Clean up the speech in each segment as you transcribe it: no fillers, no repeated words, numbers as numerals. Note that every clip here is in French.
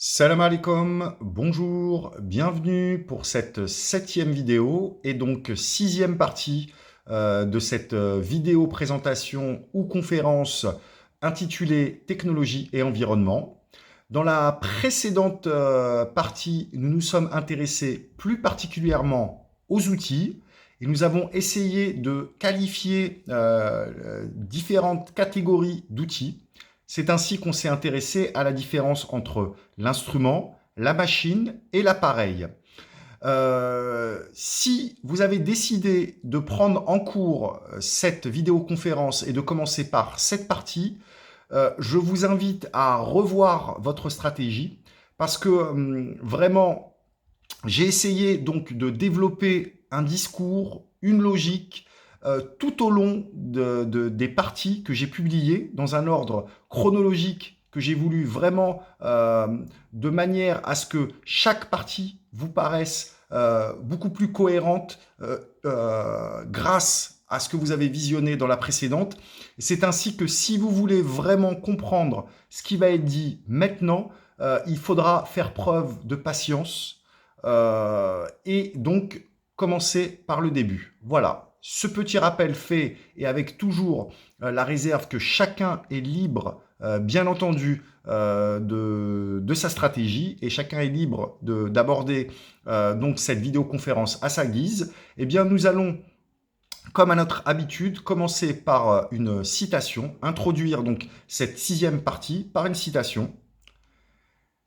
Salam alaikum, bonjour, bienvenue pour cette 7e vidéo et donc 6e partie de cette vidéo présentation ou conférence intitulée Technologie et environnement. Dans la précédente partie, nous nous sommes intéressés plus particulièrement aux outils et nous avons essayé de qualifier différentes catégories d'outils. C'est ainsi qu'on s'est intéressé à la différence entre l'instrument, la machine et l'appareil. Si vous avez décidé de prendre en cours cette vidéoconférence et de commencer par cette partie, je vous invite à revoir votre stratégie parce que vraiment, j'ai essayé donc de développer un discours, une logique, tout au long des parties que j'ai publiées dans un ordre chronologique que j'ai voulu vraiment de manière à ce que chaque partie vous paraisse beaucoup plus cohérente grâce à ce que vous avez visionné dans la précédente. C'est ainsi que si vous voulez vraiment comprendre ce qui va être dit maintenant, il faudra faire preuve de patience et donc commencer par le début. Voilà. Ce petit rappel fait et avec toujours la réserve que chacun est libre, bien entendu, de sa stratégie et chacun est libre d'aborder donc cette vidéoconférence à sa guise, eh bien nous allons, comme à notre habitude, commencer par une citation, introduire donc cette 6e partie par une citation.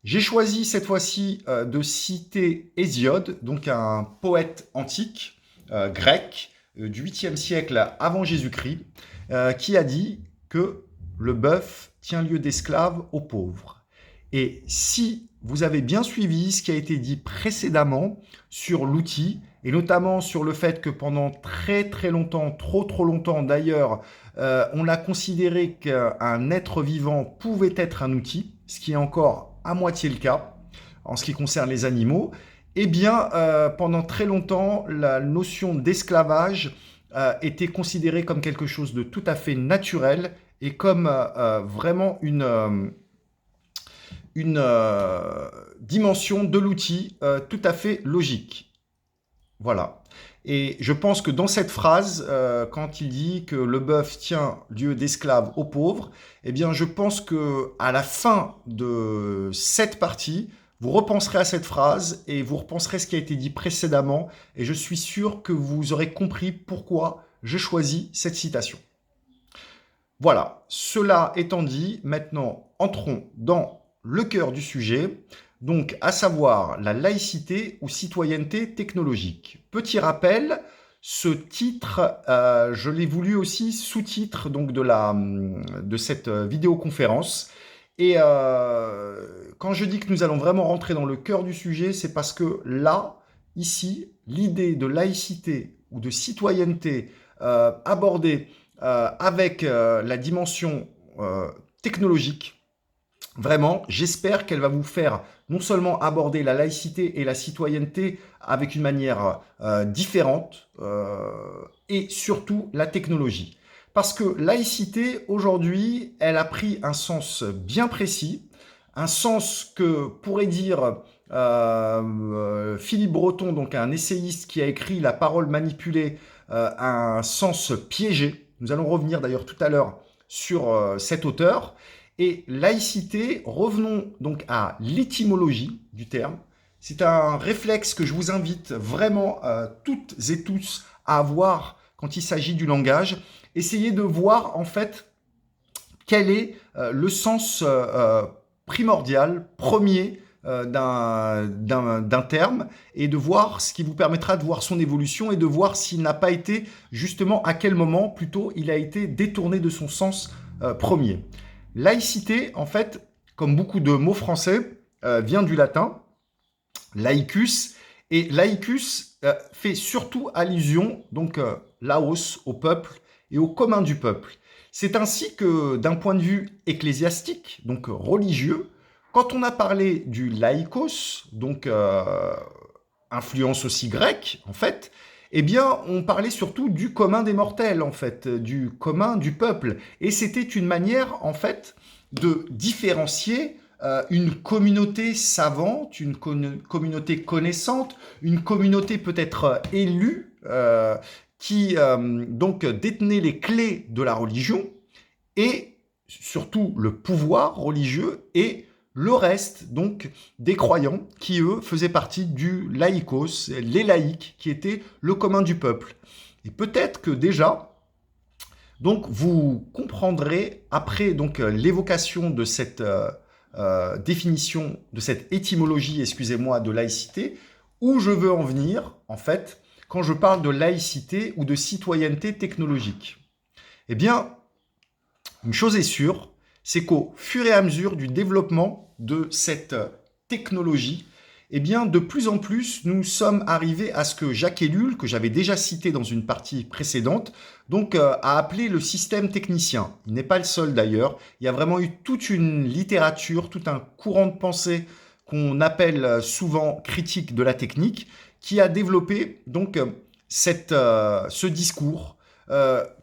J'ai choisi cette fois-ci de citer Hésiode, donc un poète antique grec du 8e siècle avant Jésus-Christ, qui a dit que le bœuf tient lieu d'esclave aux pauvres. Et si vous avez bien suivi ce qui a été dit précédemment sur l'outil, et notamment sur le fait que pendant très très longtemps, trop longtemps d'ailleurs, on a considéré qu'un être vivant pouvait être un outil, ce qui est encore à moitié le cas en ce qui concerne les animaux, eh bien, pendant très longtemps, la notion d'esclavage était considérée comme quelque chose de tout à fait naturel et comme vraiment une dimension de l'outil tout à fait logique. Voilà. Et je pense que dans cette phrase, quand il dit que le bœuf tient lieu d'esclave aux pauvres, eh bien, je pense que à la fin de cette partie, vous repenserez à cette phrase et vous repenserez ce qui a été dit précédemment. Et je suis sûr que vous aurez compris pourquoi je choisis cette citation. Voilà. Cela étant dit, maintenant, entrons dans le cœur du sujet. Donc, à savoir la laïcité ou citoyenneté technologique. Petit rappel, ce titre, je l'ai voulu aussi sous-titre donc de cette vidéoconférence. Et quand je dis que nous allons vraiment rentrer dans le cœur du sujet, c'est parce que là, ici, l'idée de laïcité ou de citoyenneté abordée avec la dimension technologique, vraiment, j'espère qu'elle va vous faire non seulement aborder la laïcité et la citoyenneté avec une manière différente et surtout la technologie. Parce que laïcité, aujourd'hui, elle a pris un sens bien précis, un sens que pourrait dire Philippe Breton, donc un essayiste qui a écrit La parole manipulée, un sens piégé. Nous allons revenir d'ailleurs tout à l'heure sur cet auteur. Et laïcité, revenons donc à l'étymologie du terme. C'est un réflexe que je vous invite vraiment toutes et tous à avoir quand il s'agit du langage. Essayez de voir en fait quel est le sens primordial, premier d'un terme et de voir ce qui vous permettra de voir son évolution et de voir s'il n'a pas été justement à quel moment plutôt il a été détourné de son sens premier. Laïcité, en fait, comme beaucoup de mots français, vient du latin, laicus, et laicus fait surtout allusion, donc laos, au peuple et au commun du peuple. C'est ainsi que, d'un point de vue ecclésiastique, donc religieux, quand on a parlé du laikos, donc influence aussi grecque, en fait, eh bien, on parlait surtout du commun des mortels, en fait, du commun du peuple. Et c'était une manière, en fait, de différencier une communauté savante, une communauté connaissante, une communauté peut-être élue, qui donc détenait les clés de la religion, et surtout le pouvoir religieux, et le reste donc des croyants qui, eux, faisaient partie du laïcos, les laïcs, qui étaient le commun du peuple. Et peut-être que déjà, donc vous comprendrez, après donc l'évocation de cette définition, de cette étymologie, excusez-moi, de laïcité, où je veux en venir, en fait, quand je parle de laïcité ou de citoyenneté technologique. Eh bien, une chose est sûre, c'est qu'au fur et à mesure du développement de cette technologie, eh bien, de plus en plus, nous sommes arrivés à ce que Jacques Ellul, que j'avais déjà cité dans une partie précédente, donc a appelé le système technicien. Il n'est pas le seul d'ailleurs. Il y a vraiment eu toute une littérature, tout un courant de pensée qu'on appelle souvent critique de la technique, qui a développé donc ce discours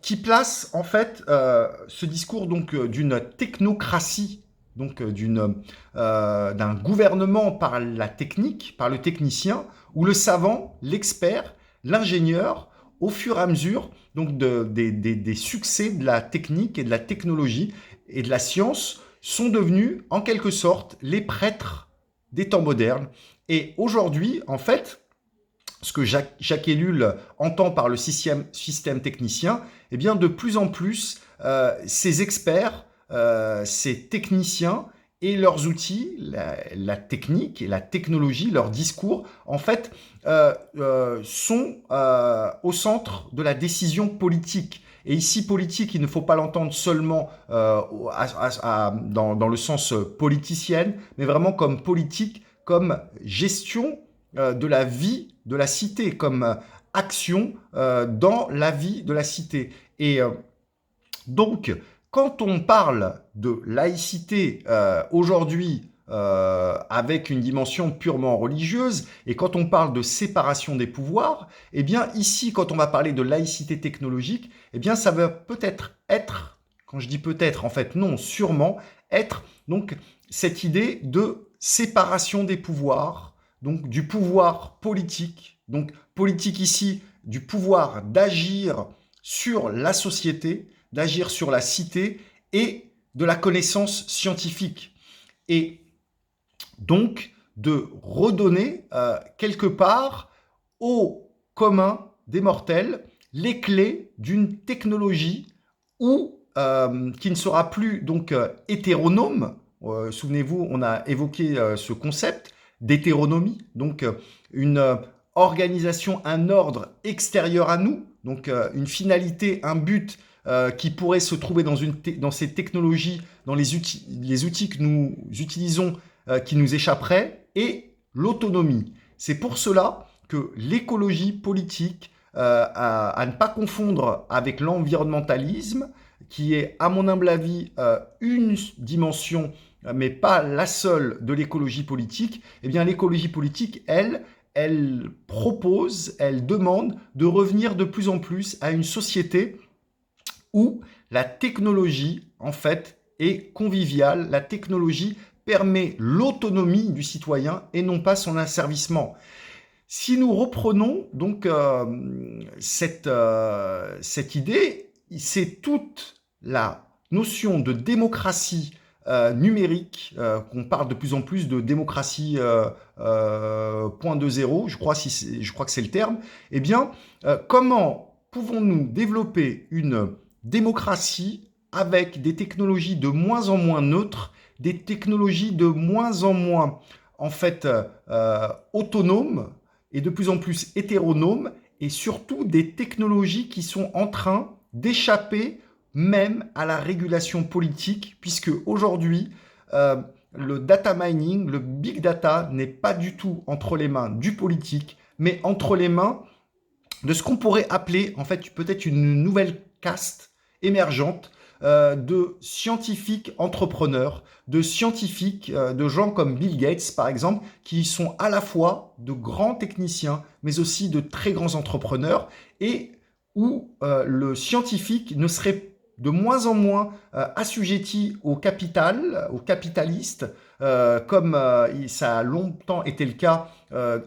qui place en fait ce discours donc d'une technocratie, donc d'un gouvernement par la technique, par le technicien, où le savant, l'expert, l'ingénieur, au fur et à mesure donc des succès de la technique et de la technologie et de la science, sont devenus en quelque sorte les prêtres des temps modernes. Et aujourd'hui, en fait, ce que Jacques Ellul entend par le système technicien, eh bien de plus en plus, ces experts, ces techniciens et leurs outils, la technique et la technologie, leurs discours, en fait, sont au centre de la décision politique. Et ici, politique, il ne faut pas l'entendre seulement dans le sens politicienne, mais vraiment comme politique, comme gestion de la vie de la cité, comme action dans la vie de la cité. Et donc, quand on parle de laïcité aujourd'hui avec une dimension purement religieuse, et quand on parle de séparation des pouvoirs, eh bien ici, quand on va parler de laïcité technologique, eh bien ça va peut-être être, quand je dis peut-être, en fait non, sûrement, être donc cette idée de séparation des pouvoirs, donc du pouvoir politique, donc politique ici, du pouvoir d'agir sur la société, d'agir sur la cité et de la connaissance scientifique. Et donc de redonner quelque part au commun des mortels les clés d'une technologie qui ne sera plus donc hétéronome. Souvenez-vous, on a évoqué ce concept d'hétéronomie, donc une organisation, un ordre extérieur à nous, donc une finalité, un but qui pourrait se trouver dans ces technologies, dans les outils que nous utilisons qui nous échapperaient, et l'autonomie. C'est pour cela que l'écologie politique, à ne pas confondre avec l'environnementalisme, qui est, à mon humble avis, une dimension, mais pas la seule de l'écologie politique, eh bien l'écologie politique, elle propose, elle demande de revenir de plus en plus à une société où la technologie, en fait, est conviviale. La technologie permet l'autonomie du citoyen et non pas son asservissement. Si nous reprenons donc cette idée, c'est toute la notion de démocratie numérique, qu'on parle de plus en plus de démocratie 0.20, je crois que c'est le terme. Eh bien, comment pouvons-nous développer une démocratie avec des technologies de moins en moins neutres, des technologies de moins en moins en fait autonomes et de plus en plus hétéronomes, et surtout des technologies qui sont en train d'échapper même à la régulation politique, puisque aujourd'hui, le data mining, le big data n'est pas du tout entre les mains du politique, mais entre les mains de ce qu'on pourrait appeler en fait peut-être une nouvelle caste émergente de scientifiques entrepreneurs, de scientifiques, de gens comme Bill Gates par exemple, qui sont à la fois de grands techniciens, mais aussi de très grands entrepreneurs, et où le scientifique ne serait de moins en moins assujettis au capital, aux capitalistes, comme ça a longtemps été le cas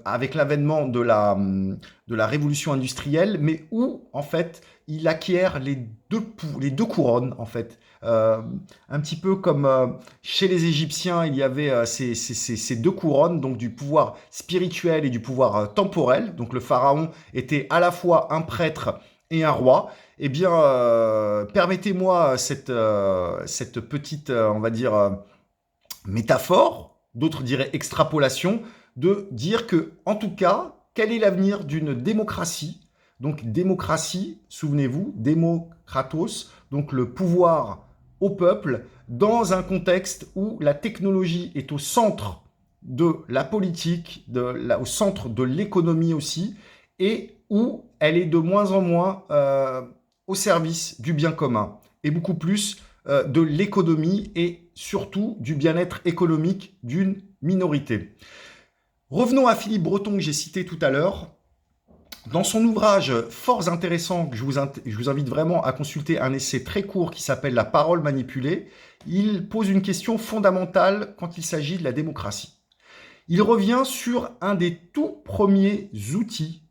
avec l'avènement de la révolution industrielle, mais où, en fait, il acquiert les deux couronnes, en fait. Euh, un petit peu comme chez les Égyptiens, il y avait ces deux couronnes, donc du pouvoir spirituel et du pouvoir temporel. Donc le pharaon était à la fois un prêtre et un roi. Eh bien, permettez-moi cette petite, on va dire, métaphore, d'autres diraient extrapolation, de dire que, en tout cas, quel est l'avenir d'une démocratie? Donc démocratie, souvenez-vous, démocratos, donc le pouvoir au peuple, dans un contexte où la technologie est au centre de la politique, au centre de l'économie aussi, et où elle est de moins en moins au service du bien commun, et beaucoup plus de l'économie et surtout du bien-être économique d'une minorité. Revenons à Philippe Breton que j'ai cité tout à l'heure. Dans son ouvrage fort intéressant, que je vous invite vraiment à consulter, un essai très court qui s'appelle La parole manipulée, il pose une question fondamentale quand il s'agit de la démocratie. Il revient sur un des tout premiers outils,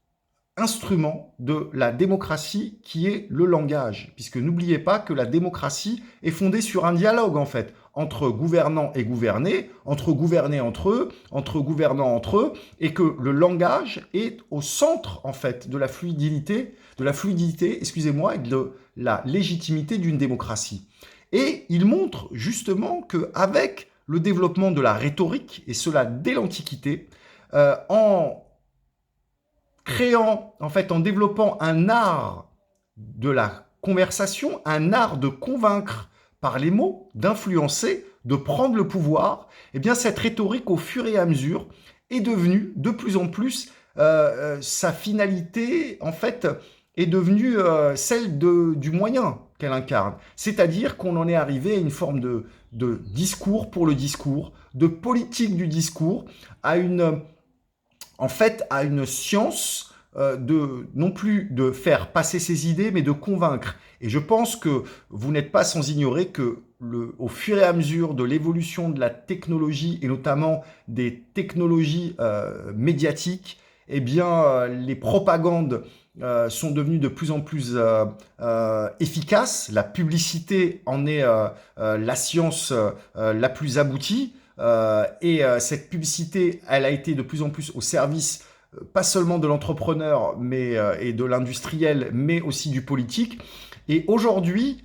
instruments de la démocratie qui est le langage. Puisque n'oubliez pas que la démocratie est fondée sur un dialogue en fait, entre gouvernants et gouvernés, entre gouvernés entre eux, entre gouvernants entre eux, et que le langage est au centre en fait de la fluidité, excusez-moi, et de la légitimité d'une démocratie. Et il montre justement qu'avec le développement de la rhétorique, et cela dès l'Antiquité, en créant, en fait, en développant un art de la conversation, un art de convaincre par les mots, d'influencer, de prendre le pouvoir, eh bien cette rhétorique, au fur et à mesure, est devenue de plus en plus sa finalité, en fait, est devenue celle du moyen qu'elle incarne. C'est-à-dire qu'on en est arrivé à une forme de discours pour le discours, de politique du discours, à une en fait, à une science non plus de faire passer ses idées, mais de convaincre. Et je pense que vous n'êtes pas sans ignorer que au fur et à mesure de l'évolution de la technologie, et notamment des technologies médiatiques, eh bien, les propagandes sont devenues de plus en plus efficaces. La publicité en est la science la plus aboutie. Cette publicité, elle a été de plus en plus au service pas seulement de l'entrepreneur et de l'industriel, mais aussi du politique. Et aujourd'hui,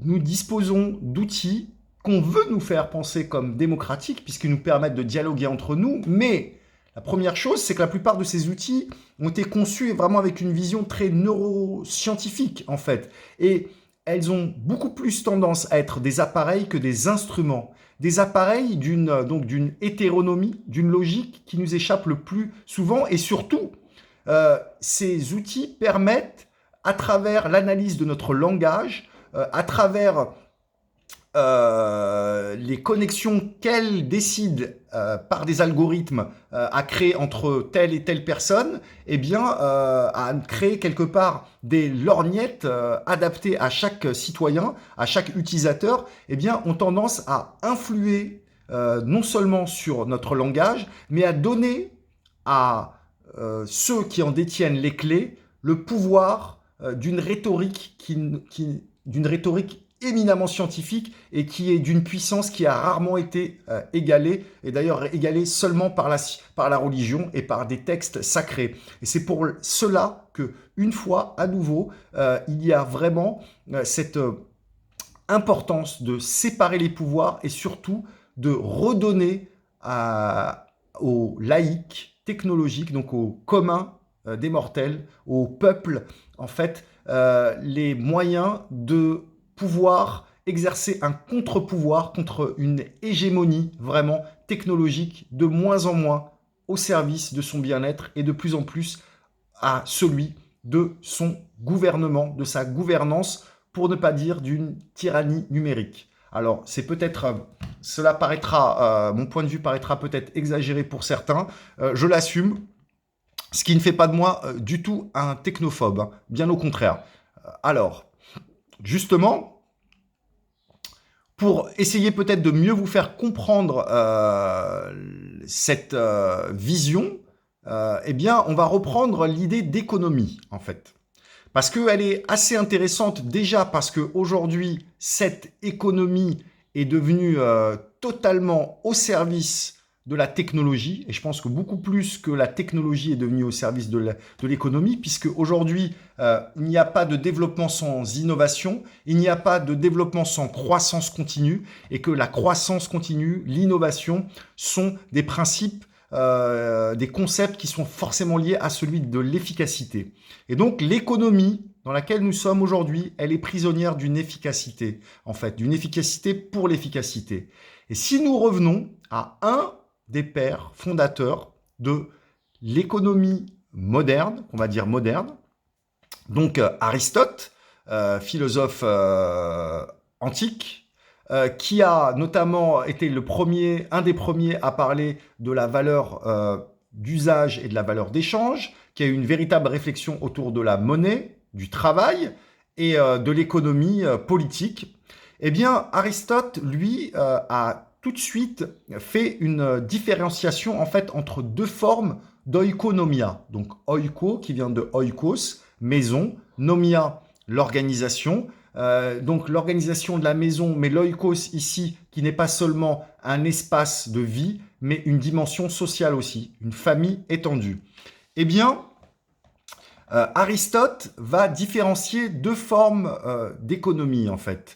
nous disposons d'outils qu'on veut nous faire penser comme démocratiques, puisqu'ils nous permettent de dialoguer entre nous. Mais la première chose, c'est que la plupart de ces outils ont été conçus vraiment avec une vision très neuroscientifique, en fait. Et elles ont beaucoup plus tendance à être des appareils que des instruments. Des appareils d'une hétéronomie, d'une logique qui nous échappe le plus souvent. Et surtout, ces outils permettent, à travers l'analyse de notre langage, à travers les connexions qu'elle décide par des algorithmes à créer entre telle et telle personne, eh bien, à créer quelque part des lorgnettes adaptées à chaque citoyen, à chaque utilisateur, eh bien, ont tendance à influer non seulement sur notre langage, mais à donner à ceux qui en détiennent les clés le pouvoir d'une rhétorique d'une rhétorique éminemment scientifique et qui est d'une puissance qui a rarement été égalée, et d'ailleurs égalée seulement par la religion et par des textes sacrés. Et c'est pour cela que, une fois à nouveau, il y a vraiment cette importance de séparer les pouvoirs et surtout de redonner aux laïcs technologiques, donc aux communs des mortels, au peuple, en fait, les moyens de pouvoir exercer un contre-pouvoir contre une hégémonie vraiment technologique de moins en moins au service de son bien-être et de plus en plus à celui de son gouvernement, de sa gouvernance, pour ne pas dire d'une tyrannie numérique. Alors, c'est peut-être, cela paraîtra, mon point de vue paraîtra peut-être exagéré pour certains, je l'assume, ce qui ne fait pas de moi du tout un technophobe, hein, bien au contraire. Alors, justement, pour essayer peut-être de mieux vous faire comprendre cette vision, eh bien, on va reprendre l'idée d'économie, en fait. Parce qu'elle est assez intéressante déjà parce qu'aujourd'hui, cette économie est devenue totalement au service de la technologie. Et je pense que beaucoup plus que la technologie est devenue au service de l'économie, puisque aujourd'hui, il n'y a pas de développement sans innovation, il n'y a pas de développement sans croissance continue, et que la croissance continue, l'innovation sont des principes, des concepts qui sont forcément liés à celui de l'efficacité. Et donc l'économie dans laquelle nous sommes aujourd'hui, elle est prisonnière d'une efficacité, en fait, d'une efficacité pour l'efficacité. Et si nous revenons à un des pères fondateurs de l'économie moderne, on va dire moderne, donc Aristote, philosophe antique, qui a notamment été un des premiers à parler de la valeur d'usage et de la valeur d'échange, qui a eu une véritable réflexion autour de la monnaie, du travail et de l'économie politique. Eh bien, Aristote, lui, a tout de suite fait une différenciation en fait entre deux formes d'oikonomia. Donc oiko qui vient de oikos, maison, nomia, l'organisation. Donc l'organisation de la maison, mais l'oikos ici, qui n'est pas seulement un espace de vie, mais une dimension sociale aussi, une famille étendue. Eh bien, Aristote va différencier deux formes d'économie en fait.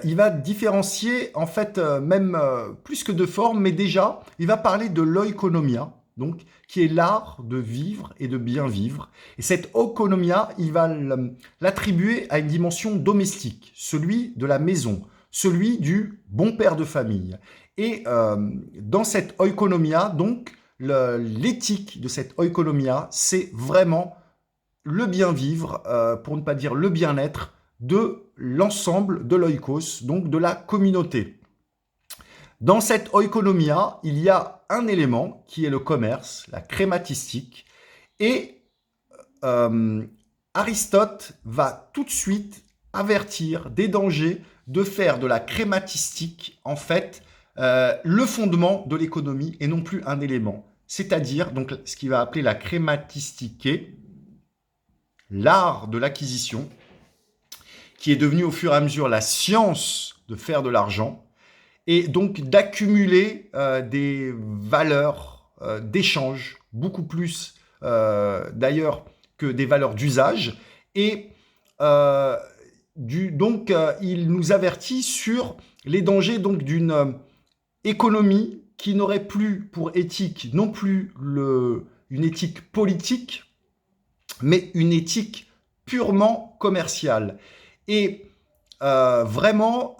Il va différencier en fait même plus que deux formes, mais déjà il va parler de l'oikonomia, donc qui est l'art de vivre et de bien vivre. Et cette oikonomia, il va l'attribuer à une dimension domestique, celui de la maison, celui du bon père de famille. Et dans cette oikonomia, donc l'éthique de cette oikonomia, c'est vraiment le bien vivre, pour ne pas dire le bien-être de l'ensemble de l'oikos, donc de la communauté. Dans cette oikonomia, il y a un élément qui est le commerce, la crématistique, et Aristote va tout de suite avertir des dangers de faire de la crématistique, en fait, le fondement de l'économie et non plus un élément. C'est-à-dire, donc, ce qu'il va appeler la crématistique, l'art de l'acquisition, qui est devenu au fur et à mesure la science de faire de l'argent, et donc d'accumuler des valeurs d'échange, beaucoup plus d'ailleurs que des valeurs d'usage. Et il nous avertit sur les dangers donc d'une économie qui n'aurait plus pour éthique non plus une éthique politique, mais une éthique purement commerciale. Et vraiment,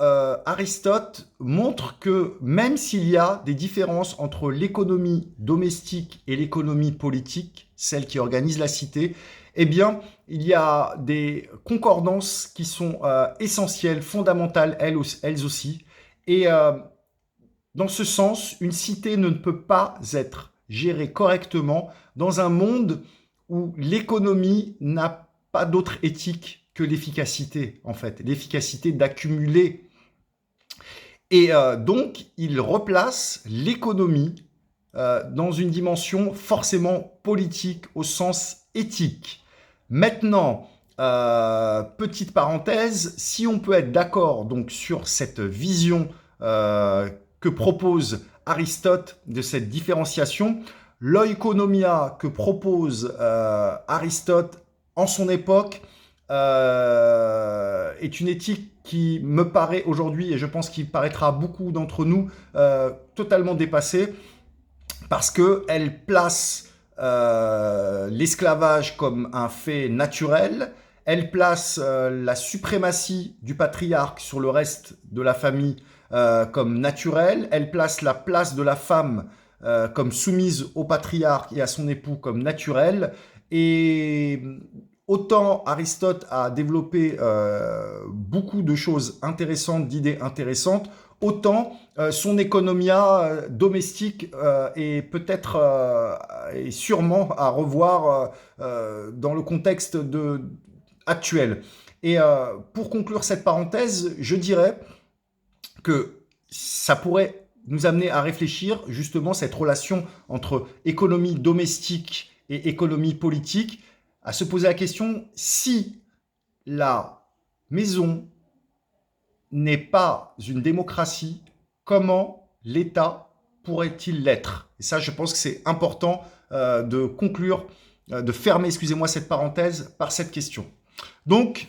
Aristote montre que même s'il y a des différences entre l'économie domestique et l'économie politique, celle qui organise la cité, eh bien, il y a des concordances qui sont essentielles, fondamentales, elles aussi. Et dans ce sens, une cité ne peut pas être gérée correctement dans un monde où l'économie n'a pas d'autre éthique que l'efficacité, en fait, l'efficacité d'accumuler. Et donc, il replace l'économie dans une dimension forcément politique au sens éthique. Maintenant, petite parenthèse, si on peut être d'accord donc sur cette vision que propose Aristote de cette différenciation, l'oikonomia que propose Aristote en son époque est une éthique qui me paraît aujourd'hui, et je pense qu'il paraîtra à beaucoup d'entre nous, totalement dépassée, parce qu'elle place l'esclavage comme un fait naturel, elle place la suprématie du patriarche sur le reste de la famille comme naturelle, elle place la place de la femme comme soumise au patriarche et à son époux comme naturelle, et autant Aristote a développé beaucoup de choses intéressantes, d'idées intéressantes, autant son économia domestique est peut-être et sûrement à revoir dans le contexte actuel. Et pour conclure cette parenthèse, je dirais que ça pourrait nous amener à réfléchir justement cette relation entre économie domestique et économie politique, à se poser la question si la maison n'est pas une démocratie, comment l'État pourrait-il l'être? Et ça, je pense que c'est important de conclure, de fermer, excusez-moi, cette parenthèse par cette question. Donc,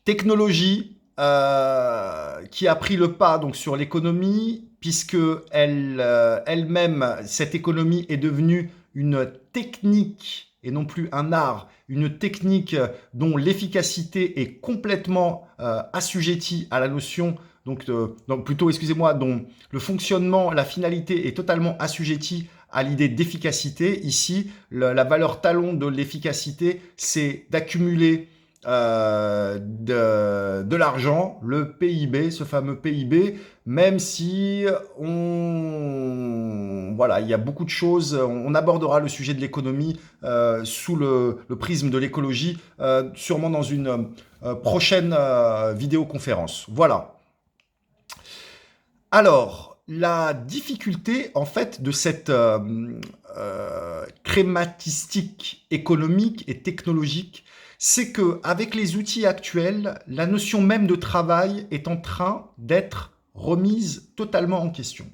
technologie qui a pris le pas donc, sur l'économie, puisque elle-même, cette économie est devenue une technique et non plus un art, une technique dont l'efficacité est complètement assujettie à la notion, donc plutôt, excusez-moi, dont le fonctionnement, la finalité est totalement assujettie à l'idée d'efficacité. Ici, la valeur talon de l'efficacité, c'est d'accumuler de l'argent, le PIB, ce fameux PIB, même si voilà, il y a beaucoup de choses, on abordera le sujet de l'économie sous le prisme de l'écologie, sûrement dans une prochaine vidéoconférence. Voilà. Alors, la difficulté, en fait, de cette crématistique économique et technologique, c'est qu'avec les outils actuels, la notion même de travail est en train d'être remise totalement en question.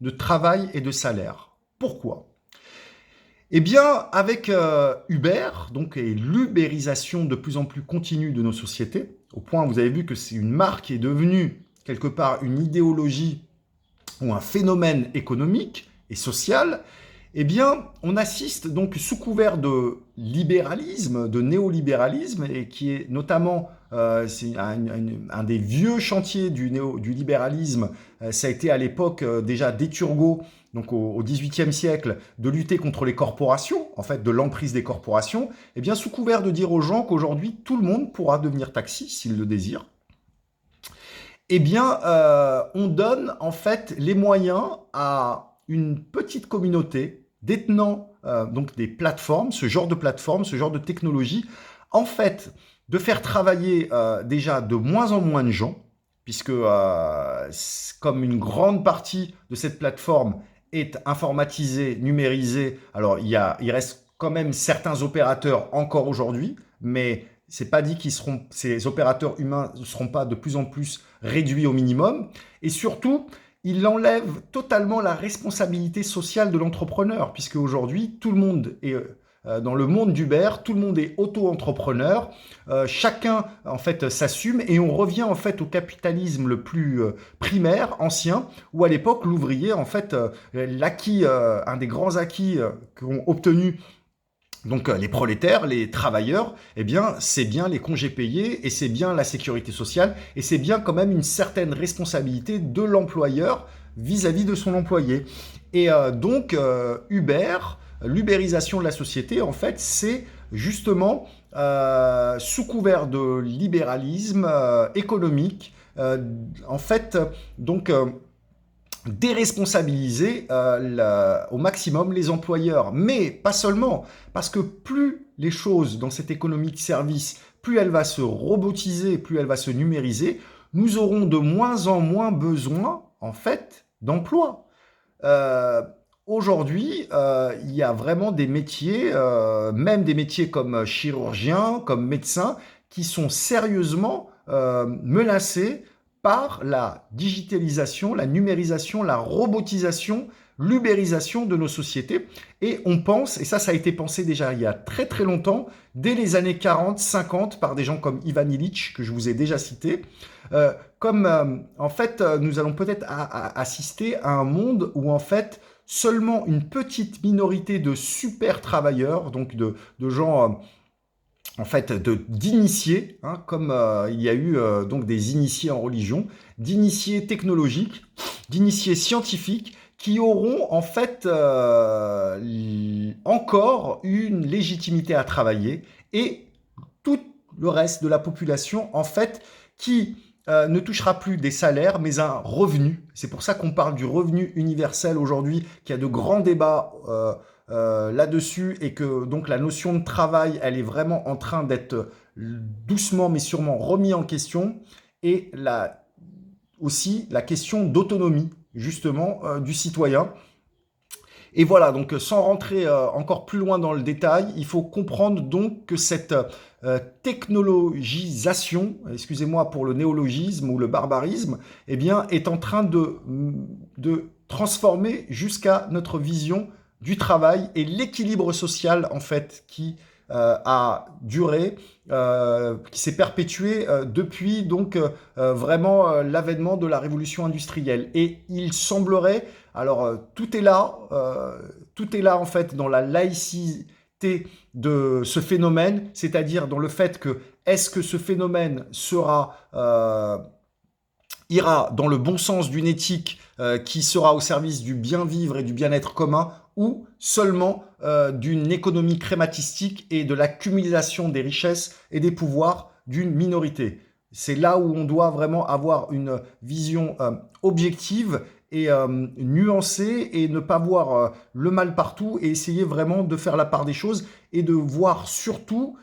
De travail et de salaire. Pourquoi? Eh bien, avec Uber, donc, et l'ubérisation de plus en plus continue de nos sociétés, au point, vous avez vu que c'est une marque qui est devenue, quelque part, une idéologie ou un phénomène économique et social, eh bien, on assiste donc sous couvert de libéralisme, de néolibéralisme, et qui est notamment, c'est un des vieux chantiers du libéralisme, ça a été à l'époque déjà d'Eturgo, donc au XVIIIe siècle, de lutter contre les corporations, en fait, de l'emprise des corporations, eh bien, sous couvert de dire aux gens qu'aujourd'hui, tout le monde pourra devenir taxi s'il le désire, eh bien, on donne en fait les moyens à une petite communauté détenant donc des plateformes, ce genre de plateformes, ce genre de technologie, en fait, de faire travailler déjà de moins en moins de gens, puisque comme une grande partie de cette plateforme est informatisée, numérisée, alors il reste quand même certains opérateurs encore aujourd'hui, mais c'est pas dit ces opérateurs humains ne seront pas de plus en plus réduits au minimum. Et surtout, il enlève totalement la responsabilité sociale de l'entrepreneur, puisque aujourd'hui, tout le monde est dans le monde d'Uber, tout le monde est auto-entrepreneur, chacun en fait s'assume et on revient en fait au capitalisme le plus primaire, ancien, où à l'époque l'ouvrier en fait l'acquis, un des grands acquis qu'ont obtenu donc les prolétaires, les travailleurs, eh bien c'est bien les congés payés et c'est bien la sécurité sociale et c'est bien quand même une certaine responsabilité de l'employeur vis-à-vis de son employé. Et donc Uber, l'ubérisation de la société, en fait, c'est justement sous couvert de libéralisme économique, en fait, donc déresponsabiliser au maximum les employeurs. Mais pas seulement, parce que plus les choses dans cette économie de service, plus elle va se robotiser, plus elle va se numériser, nous aurons de moins en moins besoin, en fait, d'emplois. Aujourd'hui, il y a vraiment des métiers, même des métiers comme chirurgien, comme médecin, qui sont sérieusement menacés par la digitalisation, la numérisation, la robotisation, l'ubérisation de nos sociétés. Et on pense, et ça a été pensé déjà il y a très très longtemps, dès les années 40, 50, par des gens comme Ivan Illich, que je vous ai déjà cité, en fait, nous allons peut-être assister à un monde où en fait, seulement une petite minorité de super travailleurs, donc de gens en fait, d'initiés, hein, comme il y a eu donc des initiés en religion, d'initiés technologiques, d'initiés scientifiques, qui auront en fait encore une légitimité à travailler, et tout le reste de la population, en fait, qui ne touchera plus des salaires, mais un revenu. C'est pour ça qu'on parle du revenu universel aujourd'hui, qu'il y a de grands débats là-dessus, et que donc la notion de travail, elle est vraiment en train d'être doucement mais sûrement remis en question, et aussi la question d'autonomie, justement, du citoyen. Et voilà, donc sans rentrer encore plus loin dans le détail, il faut comprendre donc que cette technologisation, excusez-moi pour le néologisme ou le barbarisme, eh bien, est en train de transformer jusqu'à notre vision du travail et l'équilibre social, en fait, qui a duré, qui s'est perpétué depuis donc vraiment l'avènement de la révolution industrielle. Et il semblerait, alors tout est là en fait dans la laïcité de ce phénomène, c'est-à-dire dans le fait que est-ce que ce phénomène ira dans le bon sens d'une éthique qui sera au service du bien vivre et du bien-être commun, ou seulement d'une économie crématistique et de l'accumulation des richesses et des pouvoirs d'une minorité. C'est là où on doit vraiment avoir une vision objective et nuancée et ne pas voir le mal partout et essayer vraiment de faire la part des choses et de voir surtout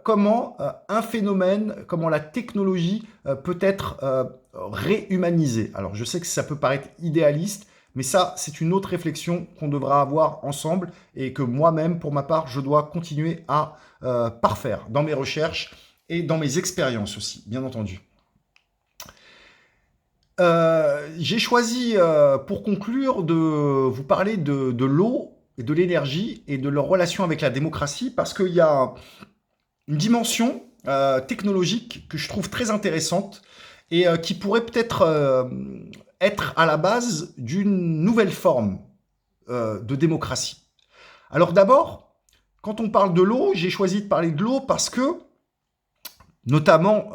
comment un phénomène, comment la technologie peut être réhumanisée. Alors je sais que ça peut paraître idéaliste, mais ça, c'est une autre réflexion qu'on devra avoir ensemble et que moi-même, pour ma part, je dois continuer à parfaire dans mes recherches et dans mes expériences aussi, bien entendu. J'ai choisi, pour conclure, de vous parler de l'eau et de l'énergie et de leur relation avec la démocratie parce qu'il y a une dimension technologique que je trouve très intéressante et qui pourrait peut-être être à la base d'une nouvelle forme de démocratie. Alors d'abord, quand on parle de l'eau, j'ai choisi de parler de l'eau parce que, notamment,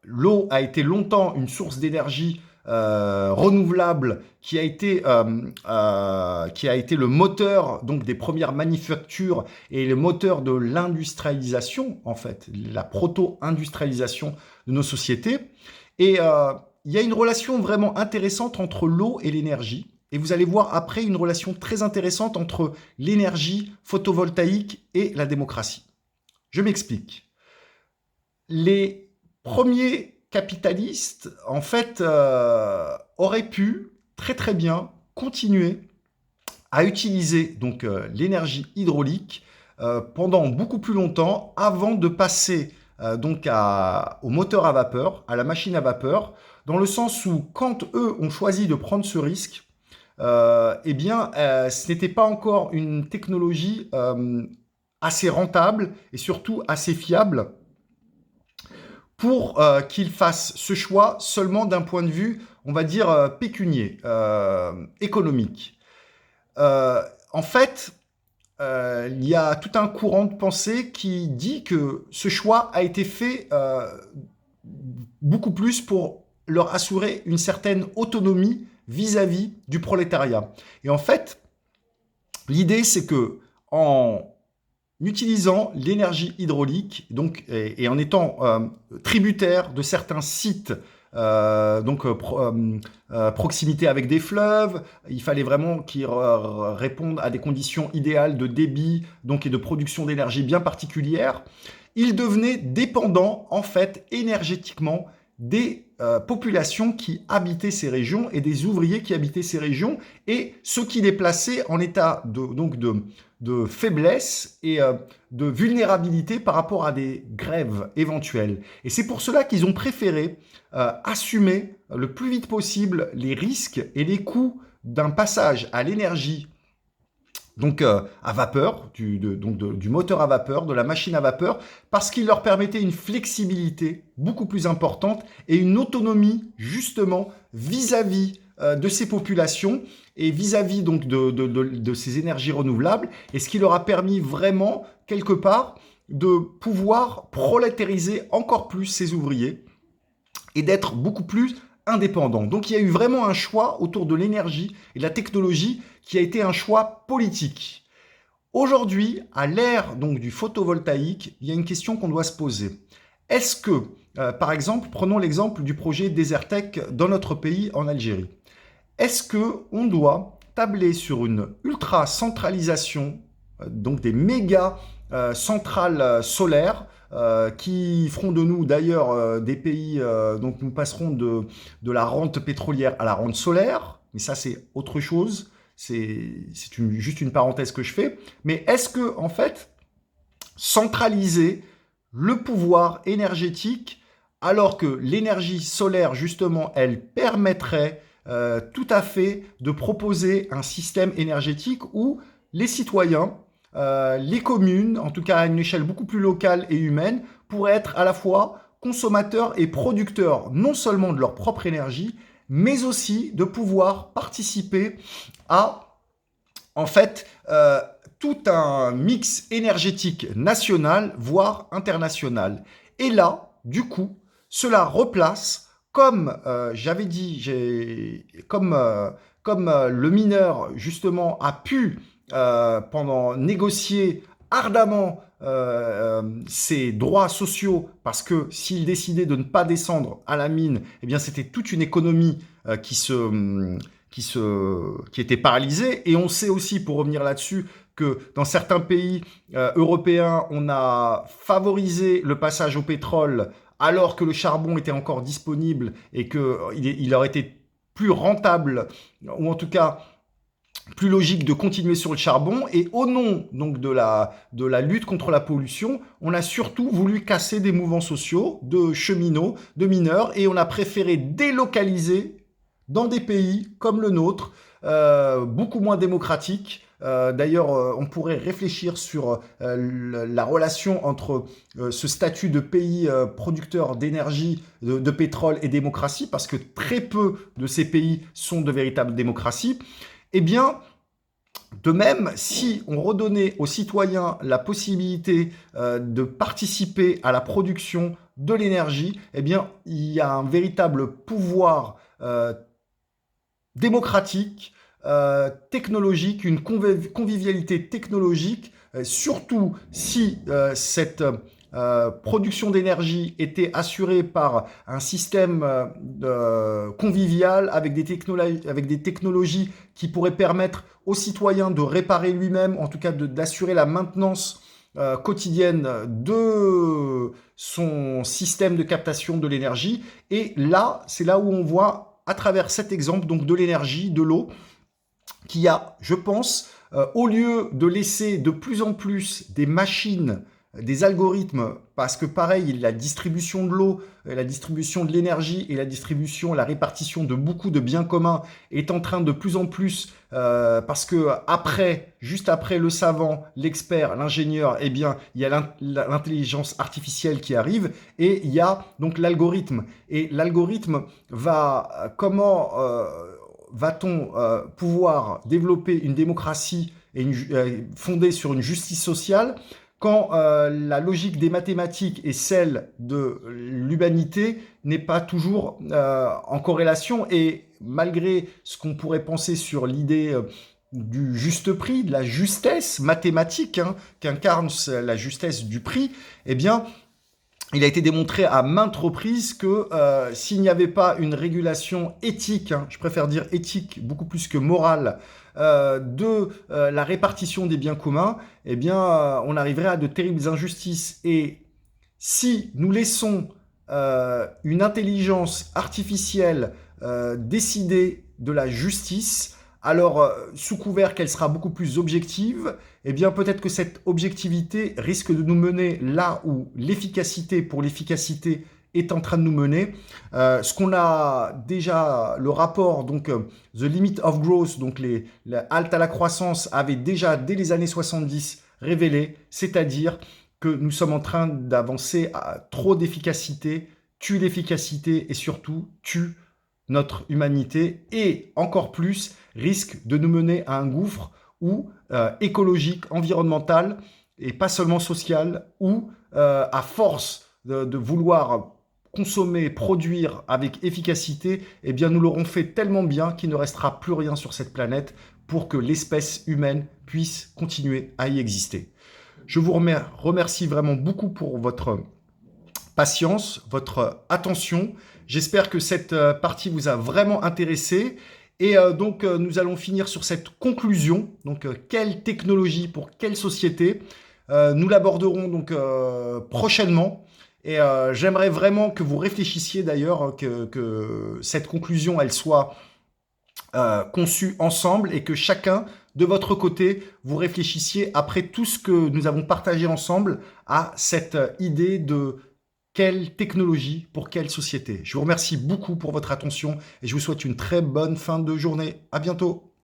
l'eau a été longtemps une source d'énergie renouvelable qui a été le moteur donc des premières manufactures et le moteur de l'industrialisation, en fait, la proto-industrialisation de nos sociétés. Et il y a une relation vraiment intéressante entre l'eau et l'énergie. Et vous allez voir après une relation très intéressante entre l'énergie photovoltaïque et la démocratie. Je m'explique. Les premiers capitalistes, en fait, auraient pu très très bien continuer à utiliser donc l'énergie hydraulique pendant beaucoup plus longtemps avant de passer donc au moteur à vapeur, à la machine à vapeur, dans le sens où quand eux ont choisi de prendre ce risque, eh bien, ce n'était pas encore une technologie assez rentable et surtout assez fiable pour qu'ils fassent ce choix seulement d'un point de vue, on va dire, pécunier, économique. En fait, il y a tout un courant de pensée qui dit que ce choix a été fait beaucoup plus pour leur assurer une certaine autonomie vis-à-vis du prolétariat. Et en fait, l'idée, c'est que en utilisant l'énergie hydraulique donc, et en étant tributaire de certains sites, proximité avec des fleuves, il fallait vraiment qu'ils répondent à des conditions idéales de débit donc, et de production d'énergie bien particulières. Ils devenaient dépendants, en fait, énergétiquement, des populations qui habitaient ces régions et des ouvriers qui habitaient ces régions, et ce qui les plaçait en état de faiblesse et de vulnérabilité par rapport à des grèves éventuelles. Et c'est pour cela qu'ils ont préféré assumer le plus vite possible les risques et les coûts d'un passage à l'énergie donc à vapeur, du moteur à vapeur, de la machine à vapeur, parce qu'il leur permettait une flexibilité beaucoup plus importante et une autonomie justement vis-à-vis de ces populations et vis-à-vis donc de ces énergies renouvelables, et ce qui leur a permis vraiment, quelque part, de pouvoir prolétariser encore plus ces ouvriers et d'être beaucoup plus indépendants. Donc il y a eu vraiment un choix autour de l'énergie et de la technologie qui a été un choix politique. Aujourd'hui, à l'ère donc du photovoltaïque, il y a une question qu'on doit se poser. Est-ce que, par exemple, prenons l'exemple du projet Desertec dans notre pays, en Algérie. Est-ce qu'on doit tabler sur une ultra-centralisation, donc des méga centrales solaires qui feront de nous d'ailleurs des pays, donc nous passerons de la rente pétrolière à la rente solaire, mais ça c'est autre chose, juste une parenthèse que je fais. Mais est-ce que, en fait, centraliser le pouvoir énergétique, alors que l'énergie solaire, justement, elle permettrait tout à fait de proposer un système énergétique où les citoyens, les communes, en tout cas à une échelle beaucoup plus locale et humaine, pourraient être à la fois consommateurs et producteurs, non seulement de leur propre énergie, mais aussi de pouvoir participer à, en fait, tout un mix énergétique national, voire international. Et là, du coup, cela replace, comme j'avais dit, comme le mineur, justement, a pu, pendant négocier ardemment ses droits sociaux, parce que s'il décidait de ne pas descendre à la mine, eh bien c'était toute une économie qui était paralysée. Et on sait aussi, pour revenir là-dessus, que dans certains pays européens, on a favorisé le passage au pétrole alors que le charbon était encore disponible et qu'il aurait été plus rentable, ou en tout cas plus logique de continuer sur le charbon. Et au nom donc de la lutte contre la pollution, on a surtout voulu casser des mouvements sociaux de cheminots, de mineurs, et on a préféré délocaliser dans des pays comme le nôtre, beaucoup moins démocratiques. D'ailleurs, on pourrait réfléchir sur la relation entre ce statut de pays producteur d'énergie, de pétrole et démocratie, parce que très peu de ces pays sont de véritables démocraties. Eh bien, de même, si on redonnait aux citoyens la possibilité de participer à la production de l'énergie, eh bien, il y a un véritable pouvoir démocratique, technologique, une convivialité technologique, surtout si cette production d'énergie était assurée par un système convivial avec des technologies qui pourraient permettre aux citoyens de réparer lui-même, en tout cas d'assurer la maintenance quotidienne de son système de captation de l'énergie. Et là, c'est là où on voit, à travers cet exemple donc de l'énergie, de l'eau, qu'il y a, je pense, au lieu de laisser de plus en plus des machines, des algorithmes, parce que pareil, la distribution de l'eau, la distribution de l'énergie et la répartition de beaucoup de biens communs est en train de plus en plus, parce que juste après le savant, l'expert, l'ingénieur, eh bien, il y a l'intelligence artificielle qui arrive et il y a donc l'algorithme. Et l'algorithme comment va-t-on pouvoir développer une démocratie fondée sur une justice sociale quand la logique des mathématiques et celle de l'humanité n'est pas toujours en corrélation, et malgré ce qu'on pourrait penser sur l'idée du juste prix, de la justesse mathématique qu'incarne la justesse du prix, eh bien, il a été démontré à maintes reprises que s'il n'y avait pas une régulation éthique, je préfère dire éthique beaucoup plus que morale, de la répartition des biens communs, eh bien, on arriverait à de terribles injustices. Et si nous laissons une intelligence artificielle décider de la justice, alors sous couvert qu'elle sera beaucoup plus objective, eh bien peut-être que cette objectivité risque de nous mener là où l'efficacité pour l'efficacité est en train de nous mener. Ce qu'on a déjà, le rapport, donc The Limit of Growth, donc la halte à la croissance, avait déjà dès les années 70 révélé, c'est-à-dire que nous sommes en train d'avancer à trop d'efficacité, tue l'efficacité et surtout tue notre humanité, et encore plus risque de nous mener à un gouffre écologique, environnemental et pas seulement social, où à force de vouloir consommer, produire avec efficacité, eh bien nous l'aurons fait tellement bien qu'il ne restera plus rien sur cette planète pour que l'espèce humaine puisse continuer à y exister. Je vous remercie vraiment beaucoup pour votre patience, votre attention. J'espère que cette partie vous a vraiment intéressé. Et donc, nous allons finir sur cette conclusion. Donc, quelle technologie pour quelle société ? Nous l'aborderons donc prochainement. Et j'aimerais vraiment que vous réfléchissiez d'ailleurs, que cette conclusion, elle soit conçue ensemble et que chacun, de votre côté, vous réfléchissiez après tout ce que nous avons partagé ensemble à cette idée de quelle technologie pour quelle société. Je vous remercie beaucoup pour votre attention et je vous souhaite une très bonne fin de journée. À bientôt.